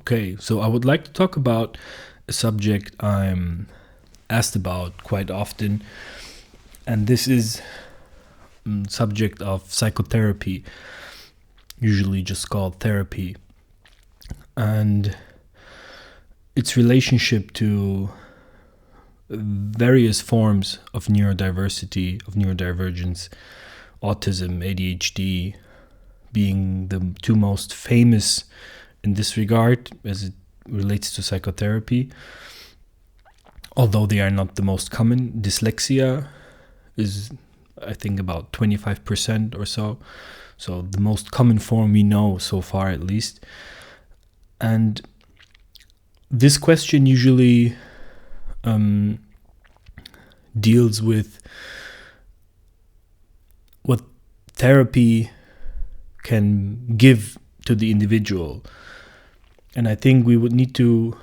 Okay, so I would like to talk about a subject I'm asked about quite often, and this is subject of psychotherapy, usually just called therapy, and its relationship to various forms of neurodiversity, of neurodivergence, autism, ADHD being the two most famous in this regard as it relates to psychotherapy. Although they are not the most common, dyslexia is, I think, about 25% or so. So the most common form we know so far, at least. And this question usually deals with what therapy can give to the individual. And I think we would need to,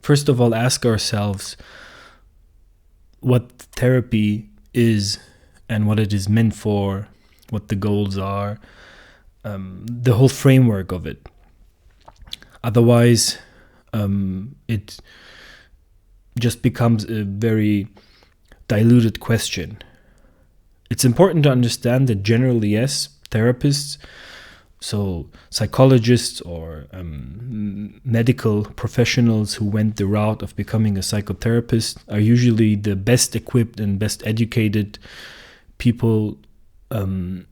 first of all, ask ourselves what therapy is and what it is meant for, what the goals are, the whole framework of it. Otherwise, it just becomes a very diluted question. It's important to understand that generally, yes, therapists, so psychologists or medical professionals who went the route of becoming a psychotherapist are usually the best equipped and best educated people to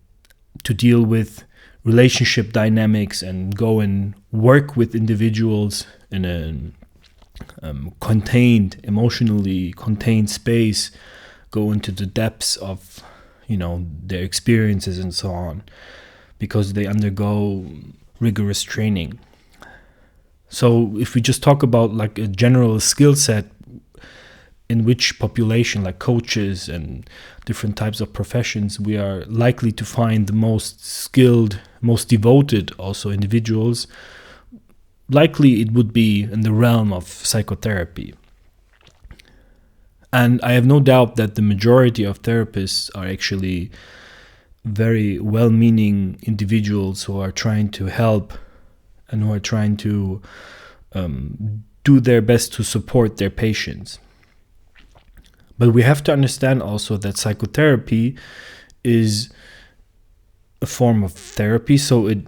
deal with relationship dynamics and go and work with individuals in a emotionally contained space, go into the depths of, their experiences and so on, because they undergo rigorous training. So if we just talk about like a general skill set in which population, like coaches and different types of professions, we are likely to find the most skilled, most devoted also individuals, likely it would be in the realm of psychotherapy. And I have no doubt that the majority of therapists are actually very well-meaning individuals who are trying to help and who are trying to do their best to support their patients. But we have to understand also that psychotherapy is a form of therapy, so it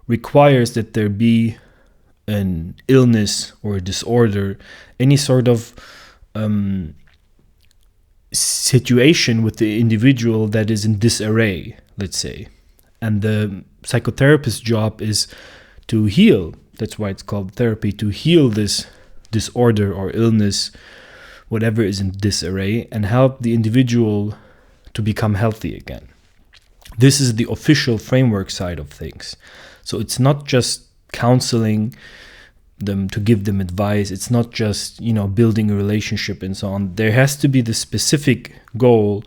requires that there be an illness or a disorder, any sort of situation with the individual that is in disarray, let's say. And the psychotherapist's job is to heal. That's why it's called therapy, to heal this disorder or illness, whatever is in disarray, and help the individual to become healthy again. This is the official framework side of things. So it's not just counseling them to give them advice. It's not just, building a relationship and so on. There has to be the specific goal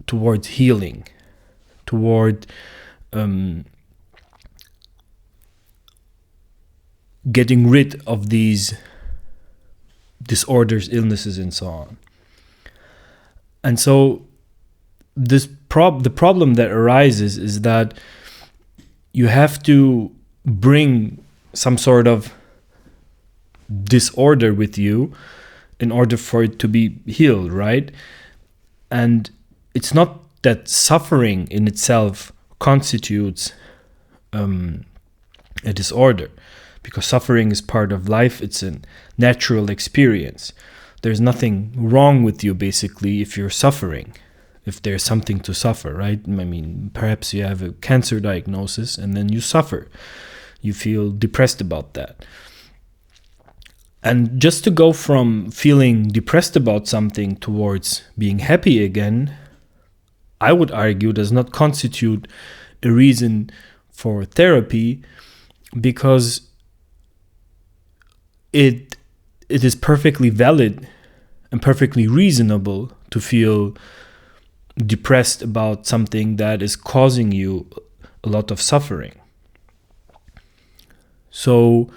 towards healing, toward getting rid of these disorders, illnesses, and so on. And so the problem that arises is that you have to bring some sort of disorder with you in order for it to be healed, right? And it's not that suffering in itself constitutes a disorder, because suffering is part of life. It's a natural experience. There's nothing wrong with you, basically, if you're suffering, if there's something to suffer, right? I mean, perhaps you have a cancer diagnosis and then you suffer. You feel depressed about that. And just to go from feeling depressed about something towards being happy again, I would argue does not constitute a reason for therapy, because it is perfectly valid and perfectly reasonable to feel depressed about something that is causing you a lot of suffering. So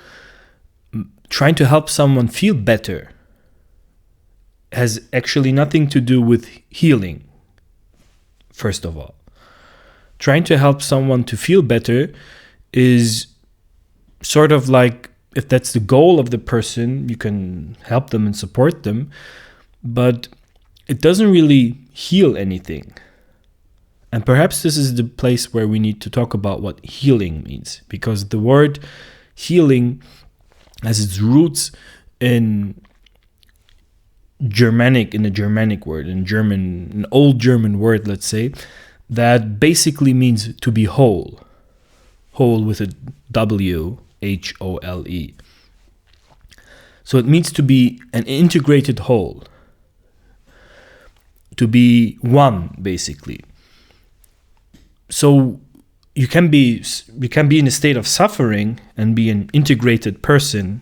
trying to help someone feel better has actually nothing to do with healing, first of all. Trying to help someone to feel better is sort of like if that's the goal of the person, you can help them and support them, but it doesn't really heal anything. And perhaps this is the place where we need to talk about what healing means, because the word healing has its roots in a Germanic word, an old German word, let's say, that basically means to be whole with a W, HOLE. So it means to be an integrated whole, to be one, basically. So you can be in a state of suffering and be an integrated person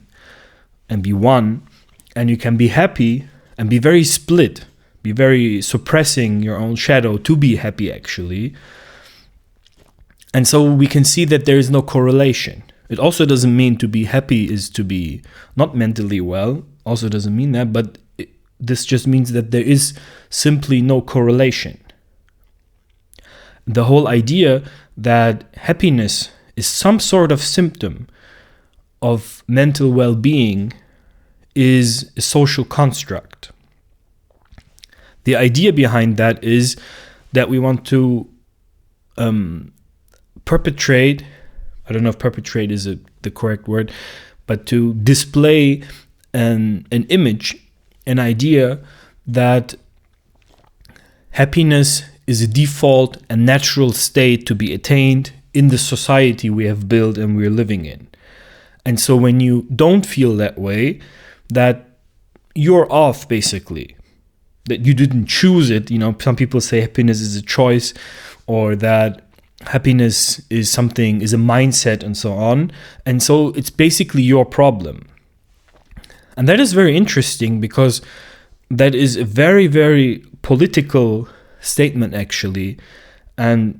and be one, and you can be happy and be very split, be very suppressing your own shadow to be happy, actually. And so we can see that there is no correlation. It also doesn't mean to be happy is to be not mentally well, also doesn't mean that, but this just means that there is simply no correlation. The whole idea that happiness is some sort of symptom of mental well-being is a social construct. The idea behind that is that we want to perpetrate, I don't know if perpetrate is the correct word, but to display an image, an idea that happiness is a default and natural state to be attained in the society we have built and we're living in. And so when you don't feel that way, that you're off, basically, that you didn't choose it. You know, some people say happiness is a choice, or that happiness is a mindset, and so on. And so it's basically your problem. And that is very interesting, because that is a very, very political statement, actually. And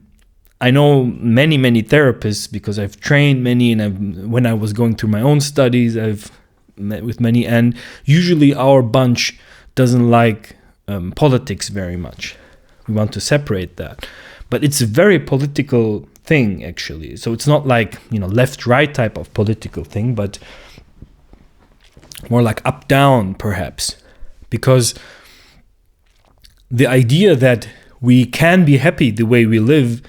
I know many, many therapists, because I've trained many, and when I was going through my own studies, I've met with many, and usually our bunch doesn't like politics very much. We want to separate that. But it's a very political thing, actually. So it's not like, left-right type of political thing, but more like up-down, perhaps. Because the idea that we can be happy the way we live,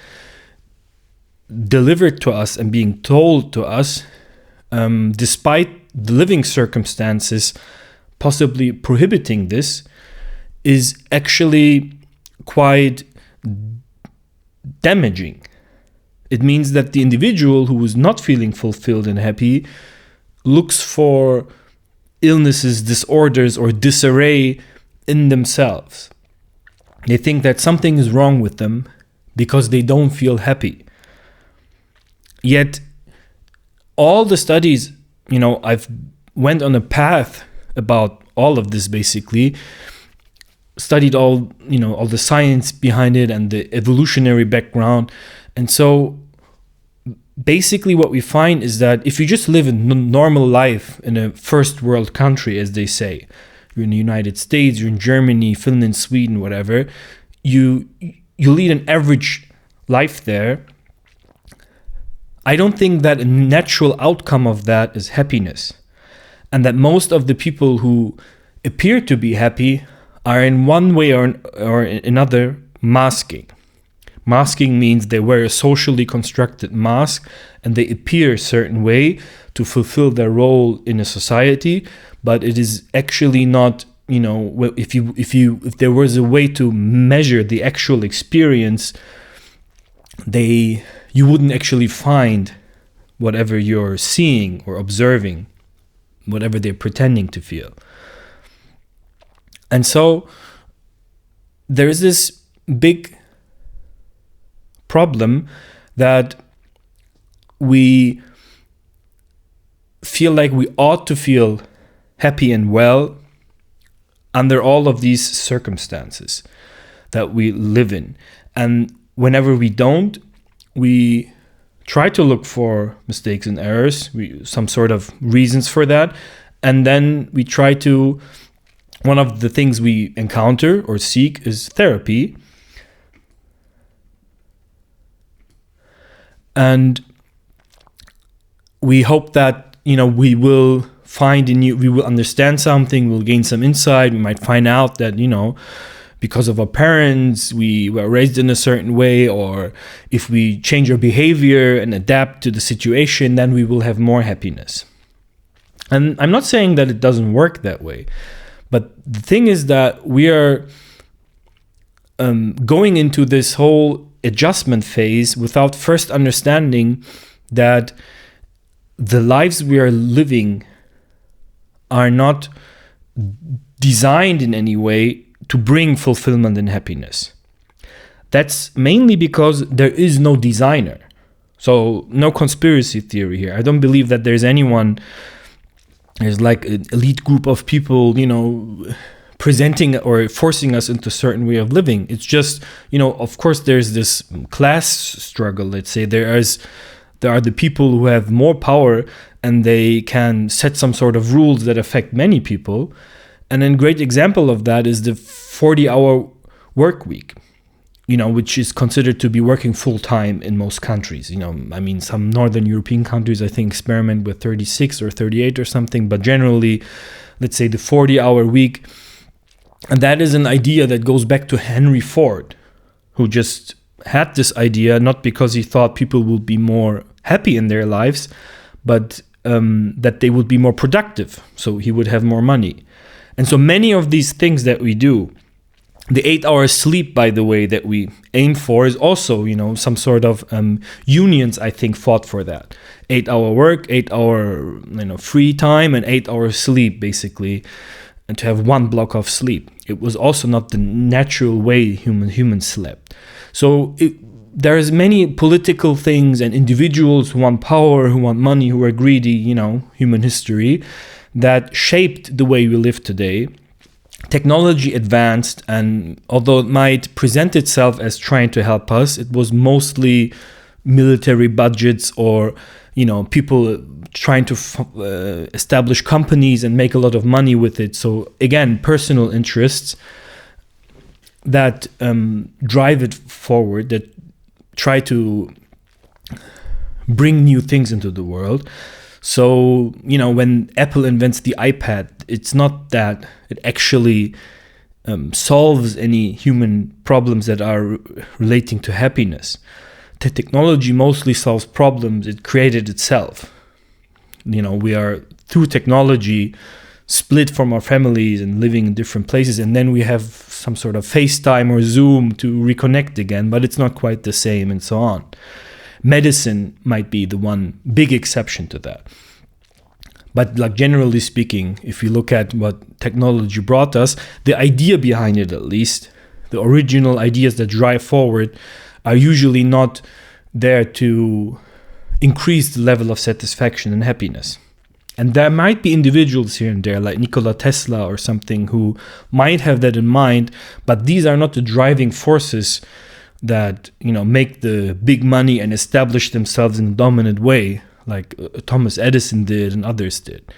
delivered to us and being told to us, despite the living circumstances possibly prohibiting this, is actually quite damaging. It means that the individual who is not feeling fulfilled and happy looks for illnesses, disorders, or disarray in themselves. They think that something is wrong with them because they don't feel happy. Yet, all the studies, I've went on a path about all of this, basically, studied all the science behind it and the evolutionary background. And so basically what we find is that if you just live a normal life in a first world country, as they say, you're in the United States, you're in Germany, Finland, Sweden, whatever, you lead an average life there, I don't think that a natural outcome of that is happiness. And that most of the people who appear to be happy are in one way or another masking. Masking means they wear a socially constructed mask and they appear a certain way to fulfill their role in a society, but it is actually not, if there was a way to measure the actual experience, you wouldn't actually find whatever you're seeing or observing, whatever they're pretending to feel. And so there is this big problem that we feel like we ought to feel happy and well under all of these circumstances that we live in. And whenever we don't, we try to look for mistakes and errors, some sort of reasons for that. And then we try to, one of the things we encounter or seek is therapy. And we hope that we will we will understand something, we'll gain some insight, we might find out that, because of our parents, we were raised in a certain way, or if we change our behavior and adapt to the situation, then we will have more happiness. And I'm not saying that it doesn't work that way, but the thing is that we are going into this whole adjustment phase without first understanding that the lives we are living are not designed in any way to bring fulfillment and happiness. That's mainly because there is no designer. So no conspiracy theory here. I don't believe that there's anyone, there's like an elite group of people, presenting or forcing us into a certain way of living. It's just, of course there's this class struggle, let's say. There are the people who have more power and they can set some sort of rules that affect many people. And a great example of that is the 40-hour work week, which is considered to be working full-time in most countries. Some Northern European countries, I think, experiment with 36 or 38 or something. But generally, let's say the 40-hour week. And that is an idea that goes back to Henry Ford, who just had this idea, not because he thought people would be more happy in their lives, but that they would be more productive, so he would have more money. And so many of these things that we do, the 8-hour sleep, by the way, that we aim for is also, some sort of unions, I think, fought for that. 8-hour work, 8-hour, free time, and 8-hour sleep, basically, and to have one block of sleep. It was also not the natural way humans slept. So there's many political things and individuals who want power, who want money, who are greedy, human history, that shaped the way we live today. Technology advanced, and although it might present itself as trying to help us, it was mostly military budgets or, people trying to establish companies and make a lot of money with it. So again, personal interests that drive it forward, that try to bring new things into the world. So, when Apple invents the iPad, it's not that it actually solves any human problems that are relating to happiness. The technology mostly solves problems it created itself. We are, through technology, split from our families and living in different places, and then we have some sort of FaceTime or Zoom to reconnect again, but it's not quite the same, and so on. Medicine might be the one big exception to that. But generally speaking, if you look at what technology brought us, the idea behind it, at least, the original ideas that drive forward, are usually not there to increase the level of satisfaction and happiness. And there might be individuals here and there, like Nikola Tesla or something, who might have that in mind, but these are not the driving forces that, make the big money and establish themselves in a dominant way, like Thomas Edison did and others did.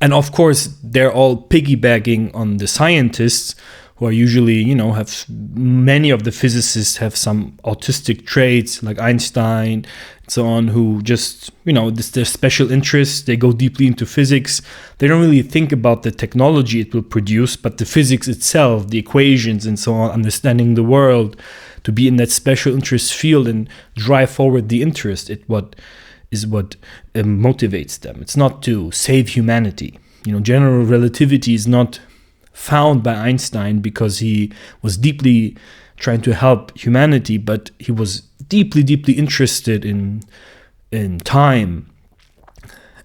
And of course, they're all piggybacking on the scientists, who are usually, have many of the physicists have some autistic traits, like Einstein and so on, who just, their special interests. They go deeply into physics. They don't really think about the technology it will produce, but the physics itself, the equations and so on, understanding the world, to be in that special interest field and drive forward the interest. What motivates them. It's not to save humanity. General relativity is not found by Einstein because he was deeply trying to help humanity, but he was deeply interested in time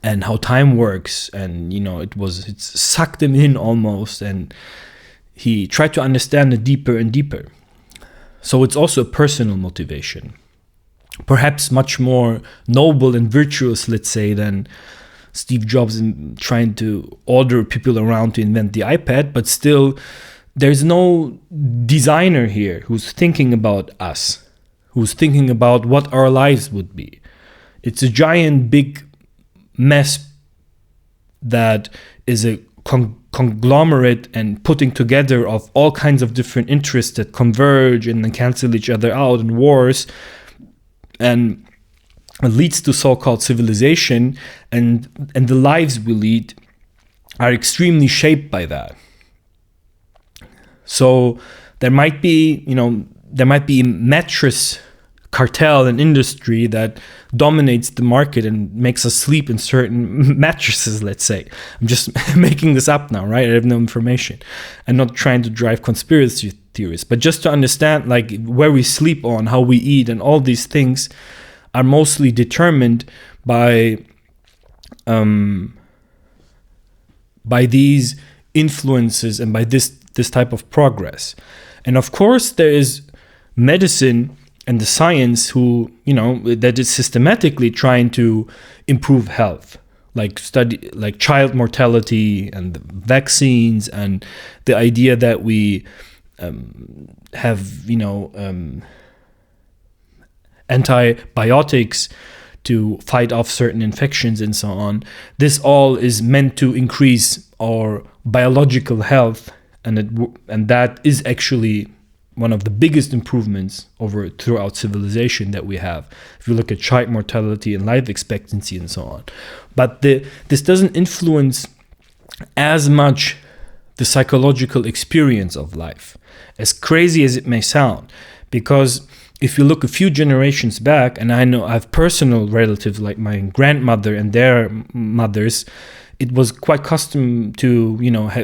and how time works, and it sucked him in almost, and he tried to understand it deeper and deeper. So it's also a personal motivation, perhaps much more noble and virtuous, let's say, than Steve Jobs in trying to order people around to invent the iPad, but still, there's no designer here who's thinking about us, who's thinking about what our lives would be. It's a giant, big mess that is a conglomerate and putting together of all kinds of different interests that converge and then cancel each other out in wars. And leads to so-called civilization, and the lives we lead are extremely shaped by that. So there might be a mattress cartel and industry that dominates the market and makes us sleep in certain mattresses, let's say. I'm just making this up now, right? I have no information. I'm not trying to drive conspiracy theories, but just to understand like where we sleep on, how we eat, and all these things are mostly determined by these influences and by this type of progress. And of course there is medicine and the science that is systematically trying to improve health, like child mortality and vaccines, and the idea that we have antibiotics to fight off certain infections and so on. This all is meant to increase our biological health, and that is actually one of the biggest improvements throughout civilization that we have. If you look at child mortality and life expectancy and so on. But this doesn't influence as much the psychological experience of life, as crazy as it may sound. Because if you look a few generations back, and I know I have personal relatives like my grandmother and their mothers, it was quite custom to,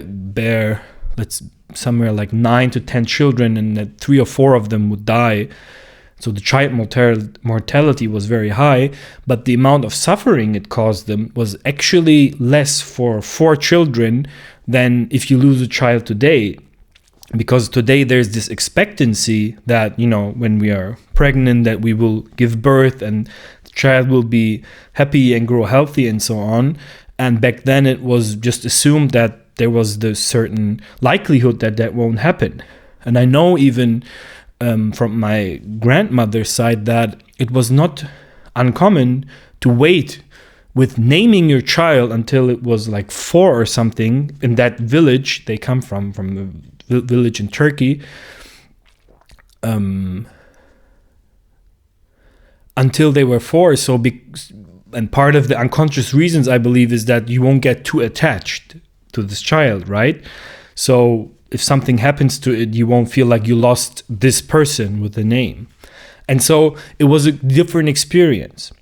bear somewhere like 9 to 10 children, and that 3 or 4 of them would die. So the child mortality was very high, but the amount of suffering it caused them was actually less for 4 children than if you lose a child today. Because today there's this expectancy that, when we are pregnant, that we will give birth and the child will be happy and grow healthy and so on. And back then it was just assumed that there was the certain likelihood that won't happen. And I know even from my grandmother's side that it was not uncommon to wait with naming your child until it was like 4 or something in that village they come from the village in Turkey, until they were 4. And part of the unconscious reasons, I believe, is that you won't get too attached to this child, right? So if something happens to it, you won't feel like you lost this person with the name. And so it was a different experience.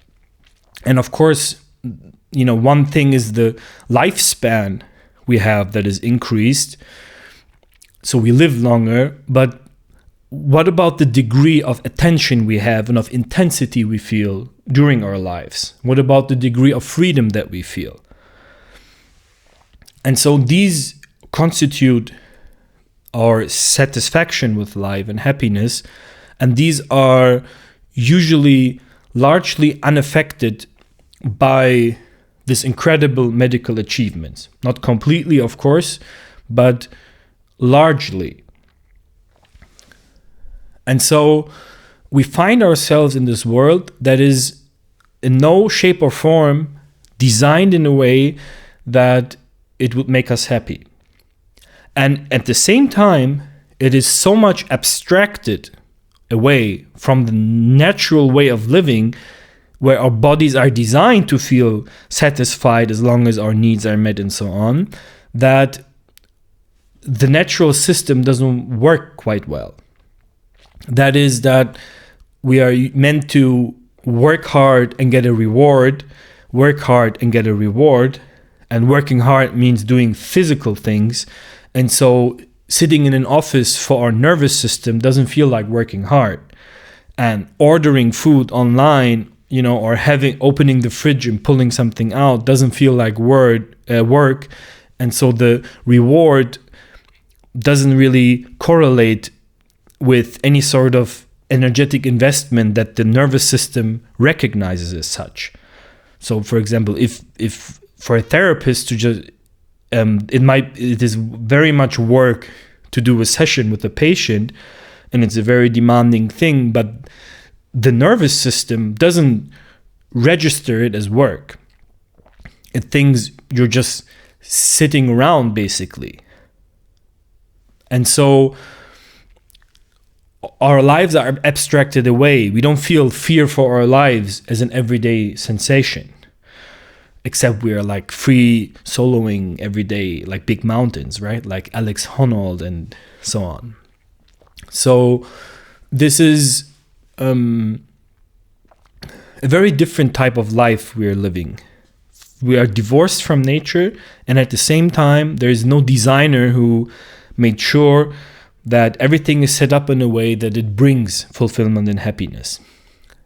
And of course, one thing is the lifespan we have that is increased. So we live longer, but what about the degree of attention we have and of intensity we feel during our lives? What about the degree of freedom that we feel? And so these constitute our satisfaction with life and happiness, and these are usually largely unaffected by this incredible medical achievements. Not completely, of course, but largely. And so we find ourselves in this world that is in no shape or form designed in a way that it would make us happy. And at the same time, it is so much abstracted away from the natural way of living, where our bodies are designed to feel satisfied as long as our needs are met and so on, that the natural system doesn't work quite well. That is that we are meant to work hard and get a reward, work hard and get a reward, and working hard means doing physical things. And so sitting in an office for our nervous system doesn't feel like working hard. And ordering food online, or opening the fridge and pulling something out doesn't feel like work. And so the reward doesn't really correlate with any sort of energetic investment that the nervous system recognizes as such. So, for example, if for a therapist to just it is very much work to do a session with a patient, and it's a very demanding thing, but the nervous system doesn't register it as work. It thinks you're just sitting around, basically. And so our lives are abstracted away. We don't feel fear for our lives as an everyday sensation, except we are like free soloing every day, like big mountains, right? Like Alex Honnold and so on. So this is a very different type of life we are living. We are divorced from nature, and at the same time, there is no designer who made sure that everything is set up in a way that it brings fulfillment and happiness.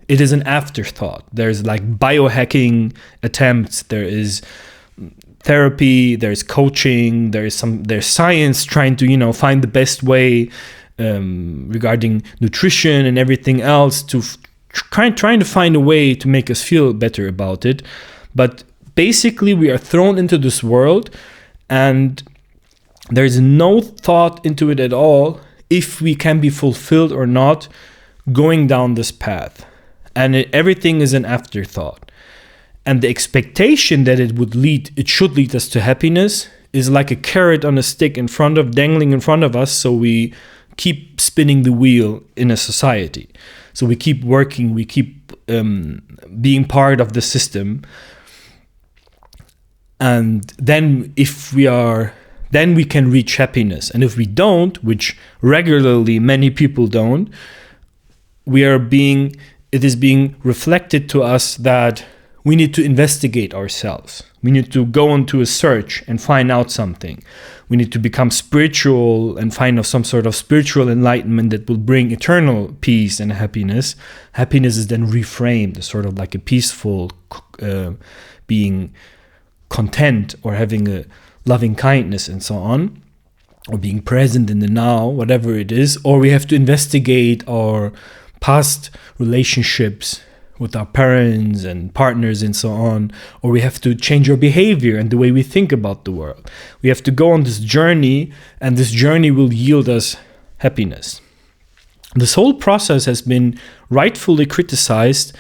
It is an afterthought. There's like biohacking attempts, there is therapy, there's coaching, there's science trying to, find the best way regarding nutrition and everything else to trying to find a way to make us feel better about it. But basically, we are thrown into this world, and there's no thought into it at all if we can be fulfilled or not going down this path. And everything is an afterthought. And the expectation that it should lead us to happiness is like a carrot on a stick dangling in front of us, so we keep spinning the wheel in a society. So we keep working, we keep being part of the system. And then then we can reach happiness. And if we don't, which regularly many people don't, it is being reflected to us that we need to investigate ourselves. We need to go into a search and find out something. We need to become spiritual and find some sort of spiritual enlightenment that will bring eternal peace and happiness. Happiness is then reframed as sort of like a peaceful being content or having a loving kindness and so on, or being present in the now, whatever it is. Or we have to investigate our past relationships with our parents and partners and so on, or we have to change our behavior and the way we think about the world. We have to go on this journey, and this journey will yield us happiness. This whole process has been rightfully criticized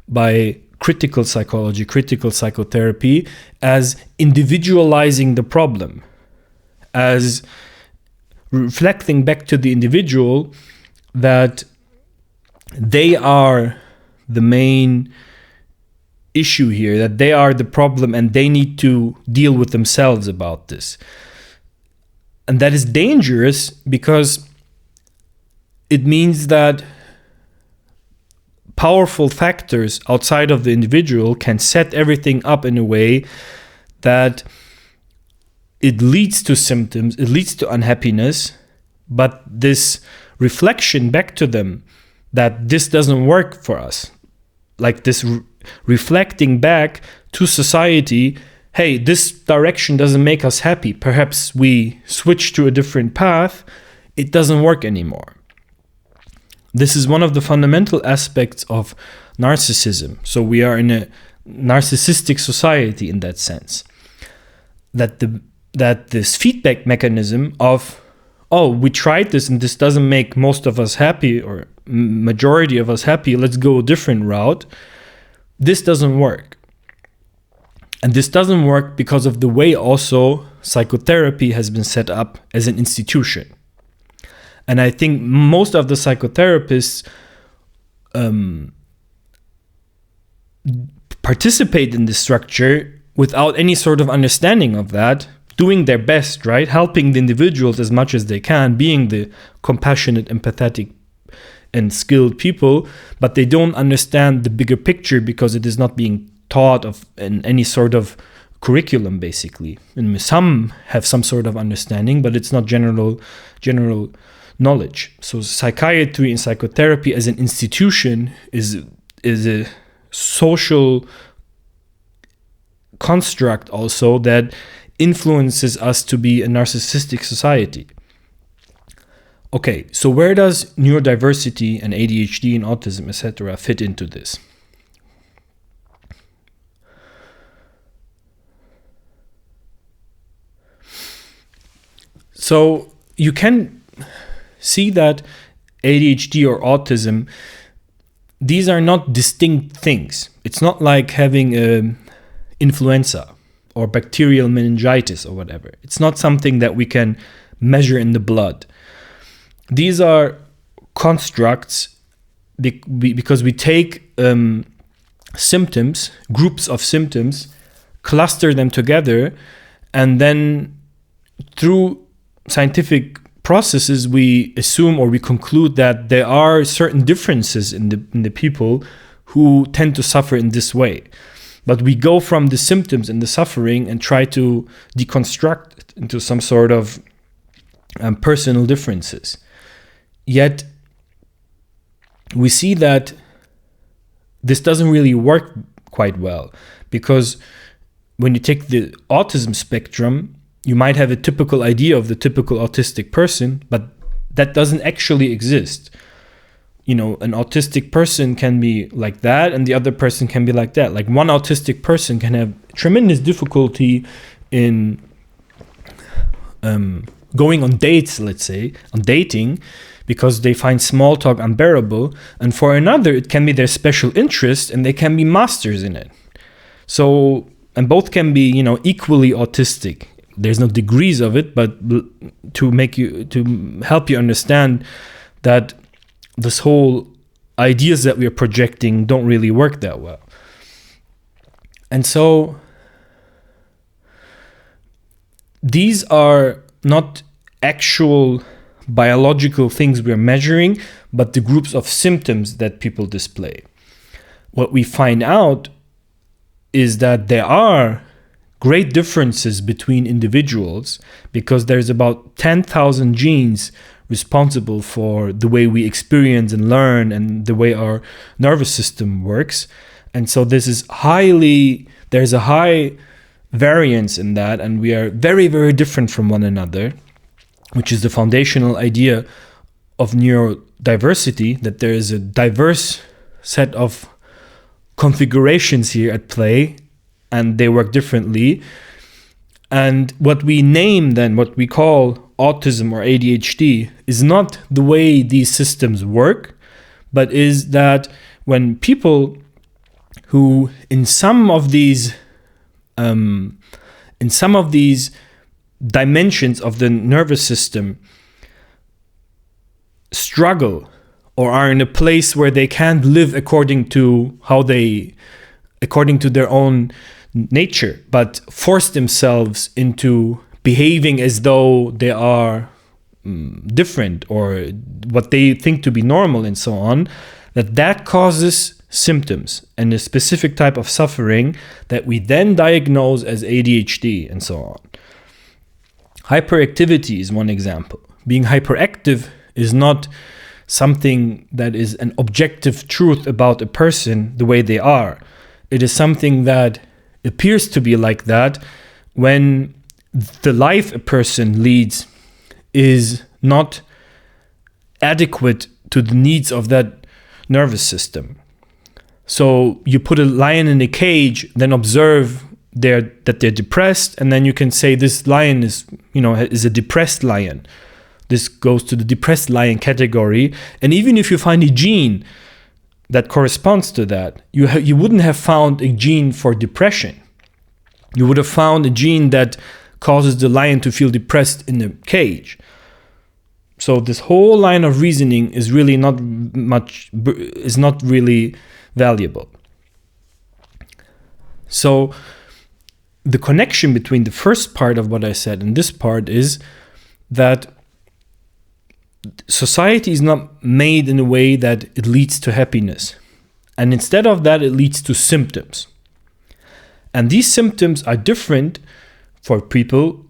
by critical psychology, critical psychotherapy, as individualizing the problem, as reflecting back to the individual that they are the main issue here, that they are the problem and they need to deal with themselves about this. And that is dangerous because it means that powerful factors outside of the individual can set everything up in a way that it leads to symptoms, it leads to unhappiness, but this reflection back to them that this doesn't work for us, like this reflecting back to society, hey, this direction doesn't make us happy, perhaps we switch to a different path, it doesn't work anymore. This is one of the fundamental aspects of narcissism. So we are in a narcissistic society in that sense. That this feedback mechanism of, oh, we tried this and this doesn't make most of us happy or majority of us happy, let's go a different route. This doesn't work. And this doesn't work because of the way also psychotherapy has been set up as an institution. And I think most of the psychotherapists participate in this structure without any sort of understanding of that, doing their best, right? Helping the individuals as much as they can, being the compassionate, empathetic, and skilled people, but they don't understand the bigger picture because it is not being taught of in any sort of curriculum, basically. And some have some sort of understanding, but it's not general knowledge. So psychiatry and psychotherapy as an institution is a social construct also that influences us to be a narcissistic society. Okay, so where does neurodiversity and ADHD and autism, etc. fit into this? So you can see that ADHD or autism, these are not distinct things. It's not like having influenza or bacterial meningitis or whatever. It's not something that we can measure in the blood. These are constructs because we take symptoms, groups of symptoms, cluster them together, and then through scientific processes we assume or we conclude that there are certain differences in the people who tend to suffer in this way. But we go from the symptoms and the suffering and try to deconstruct it into some sort of personal differences. Yet we see that this doesn't really work quite well, because when you take the autism spectrum, you might have a typical idea of the typical autistic person, but that doesn't actually exist. You know, an autistic person can be like that and the other person can be like that. Like one autistic person can have tremendous difficulty in going on dates, let's say, on dating, because they find small talk unbearable. And for another, it can be their special interest and they can be masters in it. So, and both can be, you know, equally autistic. There's no degrees of it, but to help you understand that this whole ideas that we are projecting don't really work that well. And so these are not actual biological things we're measuring, but the groups of symptoms that people display. What we find out is that there are great differences between individuals, because there's about 10,000 genes responsible for the way we experience and learn and the way our nervous system works. And so there's a high variance in that, and we are very, very different from one another, which is the foundational idea of neurodiversity, that there is a diverse set of configurations here at play, and they work differently. And what we name then, what we call autism or ADHD, is not the way these systems work, but is that when people who in some of these dimensions of the nervous system struggle or are in a place where they can't live according to their own nature, but force themselves into behaving as though they are different or what they think to be normal and so on, that causes symptoms and a specific type of suffering that we then diagnose as ADHD and so on. Hyperactivity is one example. Being hyperactive is not something that is an objective truth about a person the way they are. It is something that appears to be like that when the life a person leads is not adequate to the needs of that nervous system. So you put a lion in a cage, then observe that they're depressed, and then you can say this lion is a depressed lion. This goes to the depressed lion category. And even if you find a gene that corresponds to that, you wouldn't have found a gene for depression. You would have found a gene that causes the lion to feel depressed in the cage. So this whole line of reasoning is really not really valuable. So the connection between the first part of what I said and this part is that society is not made in a way that it leads to happiness. And instead of that, it leads to symptoms. And these symptoms are different for people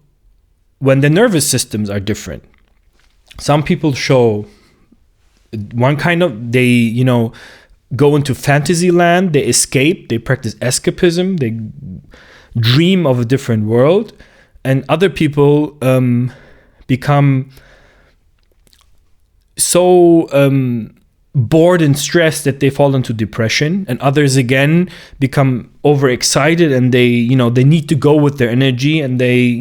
when their nervous systems are different. Some people show one kind of, they, go into fantasy land, they escape, they practice escapism, they dream of a different world. And other people become so bored and stressed that they fall into depression, and others again become overexcited and they need to go with their energy and they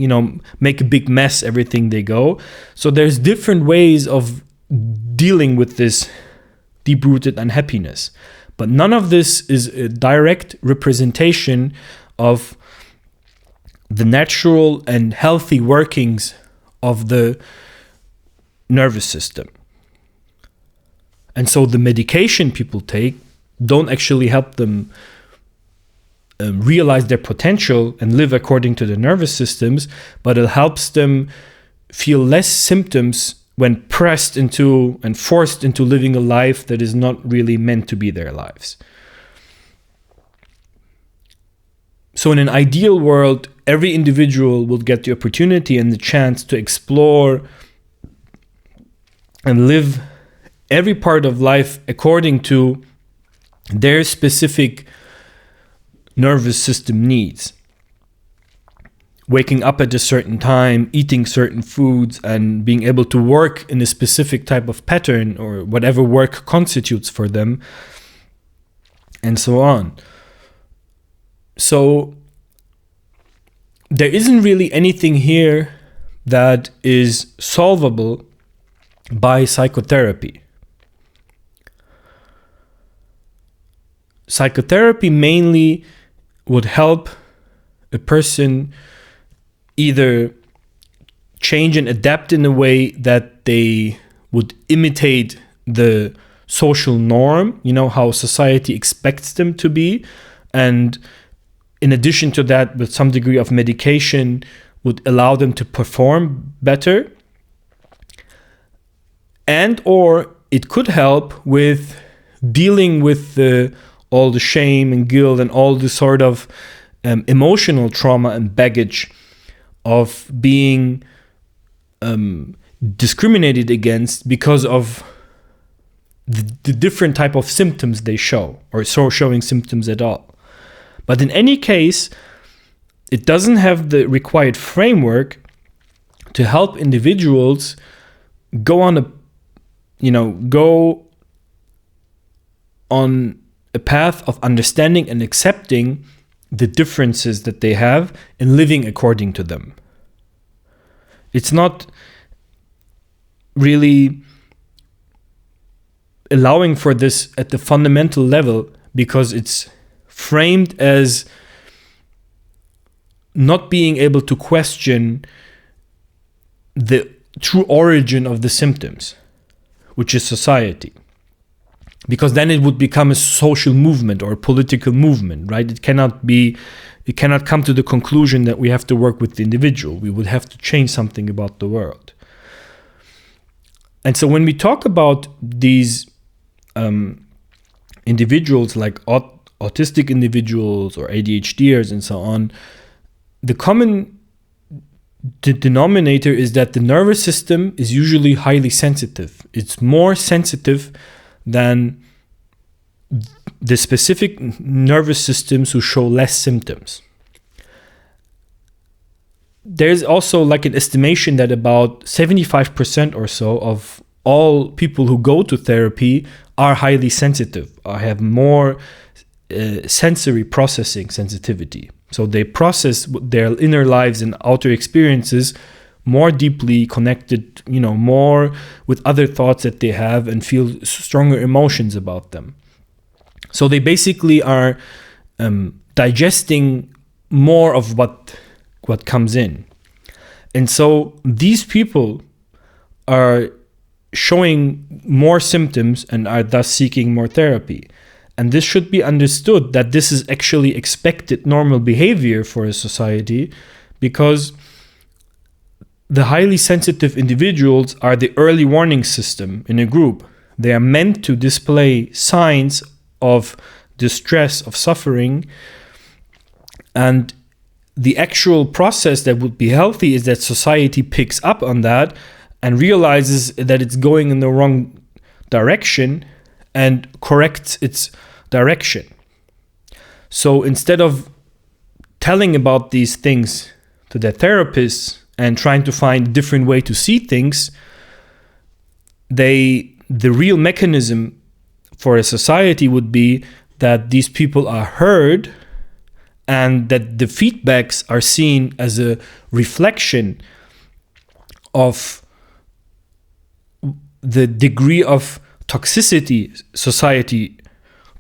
make a big mess everything they go. So there's different ways of dealing with this deep-rooted unhappiness, but none of this is a direct representation of the natural and healthy workings of the nervous system. And so the medication people take don't actually help them realize their potential and live according to their nervous systems, but it helps them feel less symptoms when pressed into and forced into living a life that is not really meant to be their lives. So in an ideal world, every individual will get the opportunity and the chance to explore and live every part of life according to their specific nervous system needs. Waking up at a certain time, eating certain foods, and being able to work in a specific type of pattern or whatever work constitutes for them, and so on. So there isn't really anything here that is solvable by psychotherapy. Psychotherapy mainly would help a person either change and adapt in a way that they would imitate the social norm, how society expects them to be. And in addition to that, with some degree of medication, would allow them to perform better. And or it could help with dealing with all the shame and guilt and all the sort of emotional trauma and baggage of being discriminated against because of the different type of symptoms they show, or showing symptoms at all. But in any case, it doesn't have the required framework to help individuals go on a path of understanding and accepting the differences that they have and living according to them. It's not really allowing for this at the fundamental level because it's framed as not being able to question the true origin of the symptoms, which is society. Because then it would become a social movement or a political movement, right? It cannot come to the conclusion that we have to work with the individual. We would have to change something about the world. And so when we talk about these individuals like autistic individuals or ADHDers and so on, the common denominator is that the nervous system is usually highly sensitive. It's more sensitive than the specific nervous systems who show less symptoms. There's also like an estimation that about 75% or so of all people who go to therapy are highly sensitive, or have more sensory processing sensitivity. So they process their inner lives and outer experiences more deeply connected, more with other thoughts that they have and feel stronger emotions about them. So they basically are digesting more of what comes in. And so these people are showing more symptoms and are thus seeking more therapy. And this should be understood that this is actually expected normal behavior for a society, because the highly sensitive individuals are the early warning system in a group. They are meant to display signs of distress, of suffering. And the actual process that would be healthy is that society picks up on that and realizes that it's going in the wrong direction and corrects its direction. So instead of telling about these things to their therapists and trying to find a different way to see things, the real mechanism for a society would be that these people are heard and that the feedbacks are seen as a reflection of the degree of toxicity society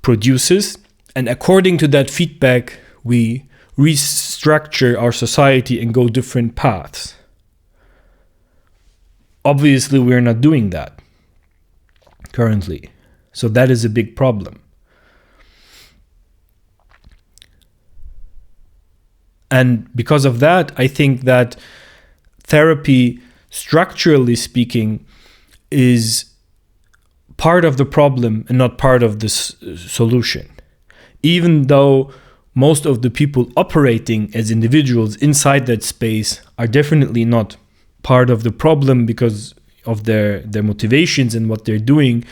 produces, and according to that feedback we restructure our society and go different paths. Obviously we're not doing that currently, So that is a big problem. And because of that, I think that therapy, structurally speaking, is part of the problem and not part of the solution. Even though most of the people operating as individuals inside that space are definitely not part of the problem because of their motivations and what they're doing,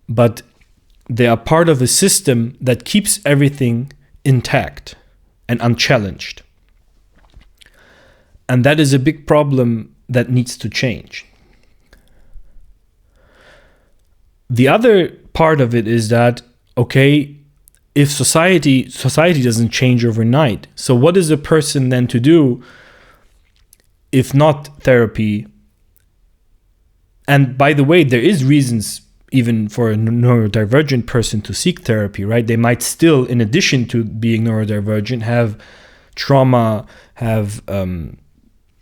but they are part of a system that keeps everything intact and unchallenged. And that is a big problem that needs to change. The other part of it is that, okay, if society doesn't change overnight, so what is a person then to do if not therapy? And by the way, there is reasons even for a neurodivergent person to seek therapy, right? They might still, in addition to being neurodivergent, have trauma, have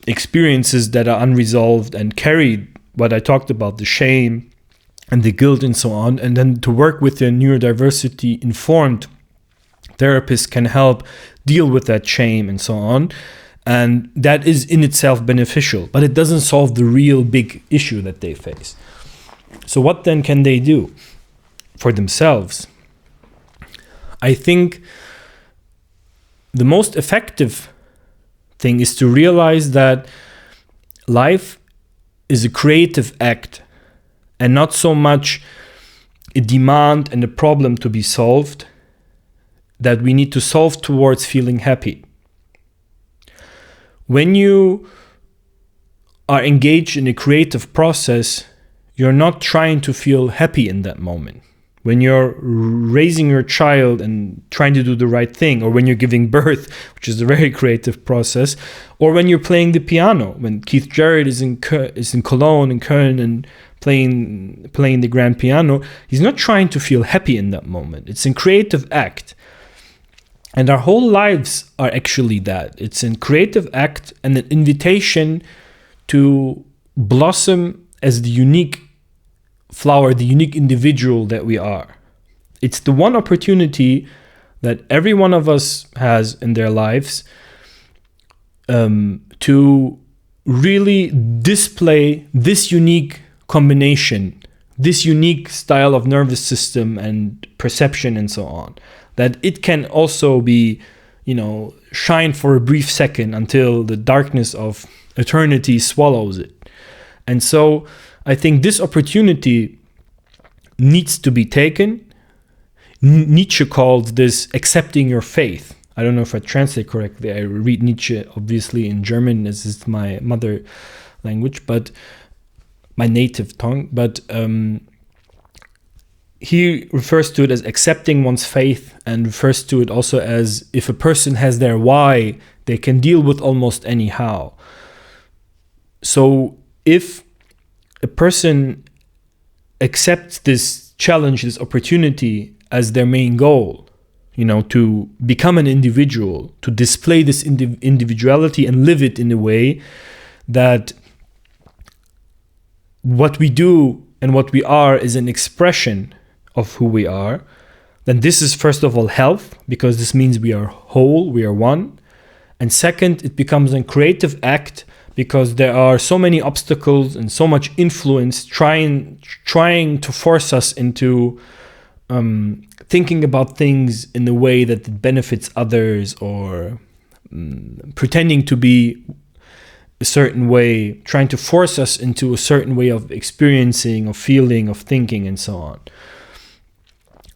experiences that are unresolved and carry what I talked about, the shame and the guilt and so on. And then to work with a neurodiversity informed therapist can help deal with that shame and so on. And that is in itself beneficial, but it doesn't solve the real big issue that they face. So what then can they do for themselves? I think the most effective thing is to realize that life is a creative act and not so much a demand and a problem to be solved that we need to solve towards feeling happy. When you are engaged in a creative process, you're not trying to feel happy in that moment. When you're raising your child and trying to do the right thing, or when you're giving birth, which is a very creative process, or when you're playing the piano, when Keith Jarrett is in Cologne and Köln and playing the grand piano, he's not trying to feel happy in that moment. It's a creative act. And our whole lives are actually that. It's a creative act and an invitation to blossom as the unique flower, the unique individual that we are. It's the one opportunity that every one of us has in their lives to really display this unique combination, this unique style of nervous system and perception and so on. That it can also be, shine for a brief second until the darkness of eternity swallows it. And so I think this opportunity needs to be taken. Nietzsche called this accepting your faith. I don't know if I translate correctly. I read Nietzsche obviously in German, as is my mother language, but my native tongue. But he refers to it as accepting one's faith and refers to it also as if a person has their why, they can deal with almost any how. So if a person accepts this challenge, this opportunity as their main goal, to become an individual, to display this individuality and live it in a way that what we do and what we are is an expression of who we are, then this is first of all health, because this means we are whole, we are one. And second, it becomes a creative act because there are so many obstacles and so much influence trying to force us into thinking about things in a way that benefits others, or pretending to be a certain way, trying to force us into a certain way of experiencing, of feeling, of thinking, and so on.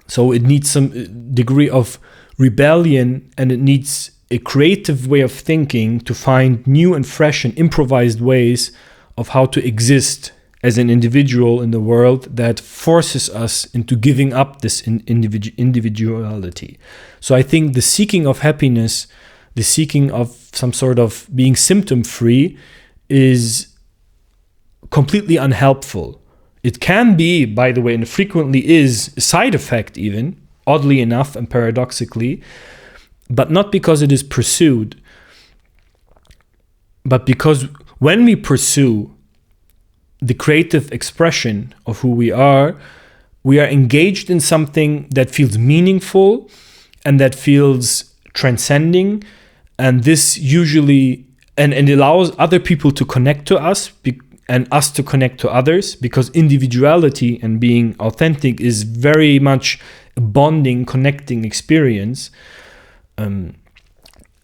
So it needs some degree of rebellion, and it needs a creative way of thinking to find new and fresh and improvised ways of how to exist as an individual in the world that forces us into giving up this individuality. So I think the seeking of happiness, the seeking of some sort of being symptom-free is completely unhelpful. It can be, by the way, and frequently is, a side effect even, oddly enough and paradoxically, but not because it is pursued, but because when we pursue the creative expression of who we are, we are engaged in something that feels meaningful and that feels transcending. And this usually, and it allows other people to connect to us and us to connect to others, because individuality and being authentic is very much a bonding, connecting experience.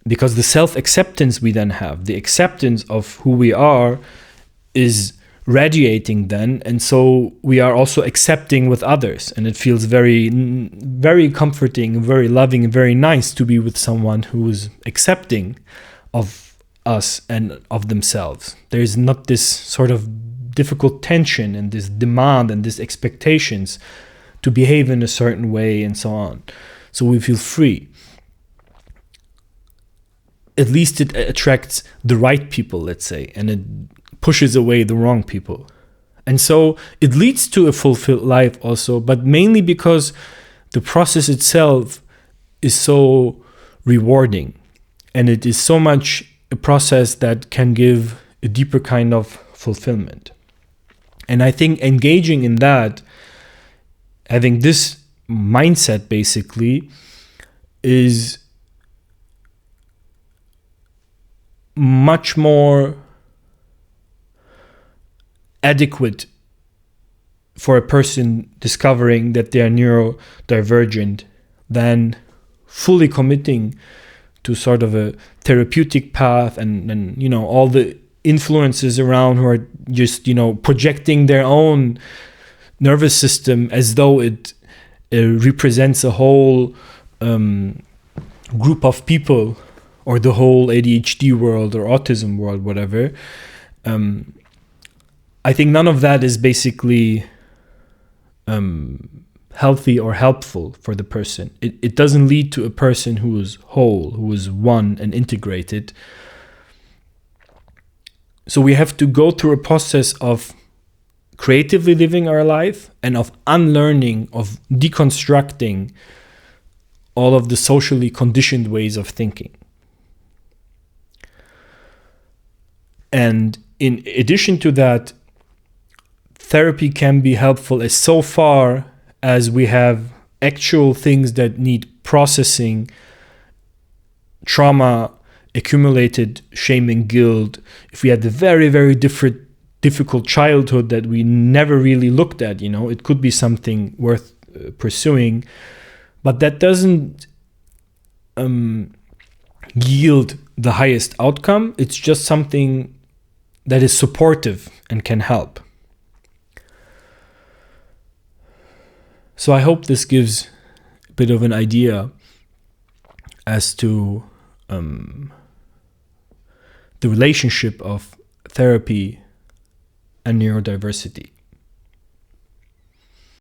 Because the self-acceptance we then have, the acceptance of who we are, is radiating then, and so we are also accepting with others, and it feels very, very comforting, very loving, and very nice to be with someone who is accepting of us and of themselves. There is not this sort of difficult tension and this demand and this expectations to behave in a certain way and so on. So we feel free. At least it attracts the right people, let's say, and it pushes away the wrong people. And so it leads to a fulfilled life also, but mainly because the process itself is so rewarding. And it is so much a process that can give a deeper kind of fulfillment. And I think engaging in that, having this mindset basically, is much more adequate for a person discovering that they are neurodivergent than fully committing to sort of a therapeutic path and you know, all the influences around who are just, you know, projecting their own nervous system as though it represents a whole group of people, or the whole ADHD world or autism world, whatever. I think none of that is basically healthy or helpful for the person. It doesn't lead to a person who is whole, who is one and integrated. So we have to go through a process of creatively living our life and of unlearning, of deconstructing all of the socially conditioned ways of thinking. And in addition to that, therapy can be helpful as so far as we have actual things that need processing, trauma, accumulated shame and guilt. If we had a very, very difficult childhood that we never really looked at, you know, it could be something worth pursuing, but that doesn't yield the highest outcome. It's just something that is supportive and can help. So I hope this gives a bit of an idea as to the relationship of therapy and neurodiversity.